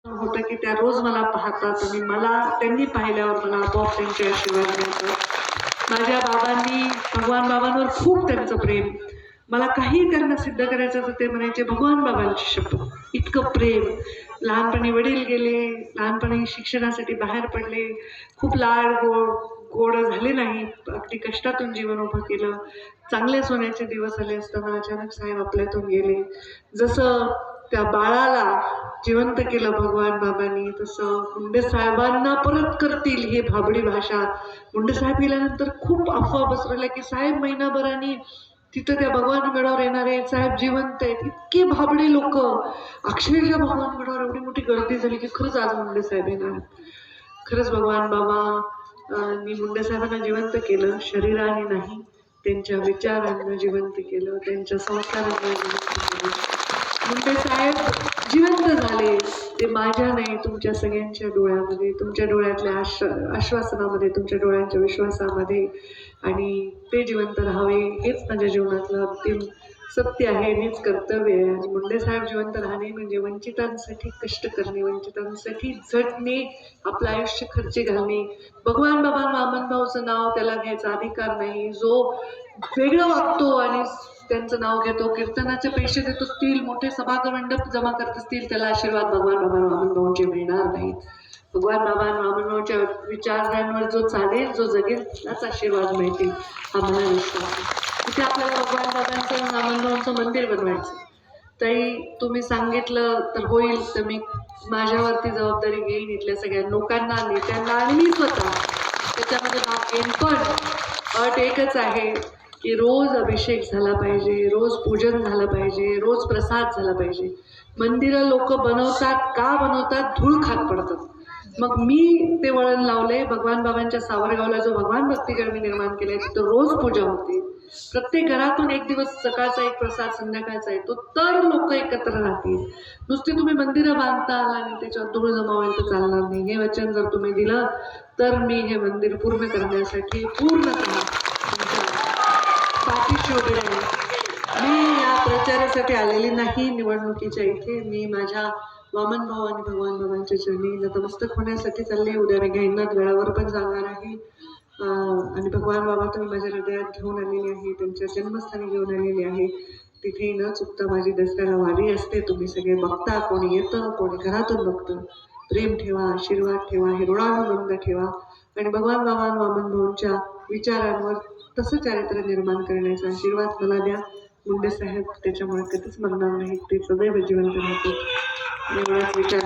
होतं की त्या रोज मला पाहतात आणि मला त्यांनी पाहिल्यावर मला आपोआप त्यांचे आशीर्वाद मिळतात. माझ्या बाबांनी भगवान बाबांवर खूप त्यांचं प्रेम. मला काही त्यांना सिद्ध करायचं तर ते म्हणायचे भगवान बाबांची शपथ, इतकं प्रेम. लहानपणी वडील गेले, लहानपणी शिक्षणासाठी बाहेर पडले, खूप लाड गोड झाले नाही, अगदी कष्टातून जीवन उभं केलं. चांगले सोन्याचे दिवस आले असताना अचानक साहेब आपल्यातून गेले. जसं त्या बाळाला जिवंत केलं भगवान बाबांनी, तसं मुंडे साहेबांना परत करतील ही भाबडी भाषा. मुंडे साहेब गेल्यानंतर खूप अफवा पसरवल्या की साहेब महिनाभराने तिथं त्या भगवान गडावर येणारे साहेब जिवंत आहेत. इतके भाबडे लोक, अक्षरशः भगवान गडावर एवढी मोठी गर्दी झाली की खरंच आज मुंडे साहेब येणार. खरंच भगवान बाबा मी मुंडे साहेबांना जिवंत केलं, शरीराने नाही, त्यांच्या विचारांना जिवंत केलं, त्यांच्या संस्कारांना जिवंत केलं. मुंडे साहेब जिवंत झाले. ते माझ्या नाही, तुमच्या सगळ्यांच्या डोळ्यामध्ये, तुमच्या डोळ्यातल्या आश्वासनामध्ये, तुमच्या डोळ्यांच्या विश्वासामध्ये. आणि ते जिवंत राहावे हेच माझ्या जीवनातलं अंतिम सत्य आहे, हेच कर्तव्य आहे. आणि मुंडे साहेब जिवंत राहणे म्हणजे वंचितांसाठी कष्ट करणे, वंचितांसाठी झटणे, आपलं आयुष्य खर्ची घालणे. भगवान बाबा वामनभाऊचं नाव त्याला घ्यायचा अधिकार नाही. जो वेगळं वागतो आणि त्यांचं नाव घेतो, कीर्तनाचे पैसे देत असतील, मोठे सभागृह मंडप जमा करत असतील, त्याला आशीर्वाद भगवान बाबा वामनभाऊंचे मिळणार नाहीत. भगवान बाबा वामनभाऊंच्या विचारांवर जो चालेल, जो जगेल, त्याच आशीर्वाद मिळतील, हा मला विश्वास आहे. तिथे आपल्याला भगवान बाबांचं वामनभाऊंचं मंदिर बनवायचं. ताई तुम्ही सांगितलं तर होईल, तर मी माझ्यावरती जबाबदारी घेईन. इथल्या सगळ्या लोकांना, नेत्यांना आणि मी स्वतः त्याच्यामध्ये भाग घेईन. पण अट एकच आहे की रोज अभिषेक झाला पाहिजे, रोज पूजन झालं पाहिजे, रोज प्रसाद झाला पाहिजे. मंदिरं लोक बनवतात, का बनवतात? धूळ खात पडतात. मग मी ते वळण लावले. भगवान बाबांच्या सावरगावला जो भगवान भक्तीगड मी निर्माण केलाय, तिथं रोज पूजा होते. प्रत्येक घरातून एक दिवस सकाळचा एक प्रसाद, संध्याकाळचा येतो, तर लोक एकत्र राहतील. नुसते तुम्ही मंदिरं बांधताल आणि त्याच्यावर धूळ जमा होईल तर चालणार नाही. हे वचन जर तुम्ही दिलं तर मी हे मंदिर पूर्ण करण्यासाठी पूर्णतः पाठीशी उभी राहील. मी या प्रचारासाठी आलेली नाही निवडणुकीच्या इथे. मी माझ्या वामनभाऊ आणि भगवान बाबांच्या चरणी नतमस्तक होण्यासाठी चालले. उद्या मी गैनाथ गडावर पण जाणार आहे. आणि भगवान बाबा तुम्ही माझ्या हृदयात घेऊन आलेली आहे, त्यांच्या जन्मस्थानी घेऊन आलेली आहे. तिथे न चुकता माझी दसऱ्याला वारी असते. तुम्ही सगळे बघता, कोणी येतं, कोणी घरातून बघतं. प्रेम ठेवा, आशीर्वाद ठेवा, हिरोळानुबंध ठेवा आणि भगवान बाबा वामनभाऊंच्या विचारांवर तसं चारित्र्य निर्माण करण्याचा आशीर्वाद मला द्या. मुंडे साहेब त्याच्यामुळे कधीच मरणार नाहीत, ते सदैव जिवंत राहतील. एवढाच विचार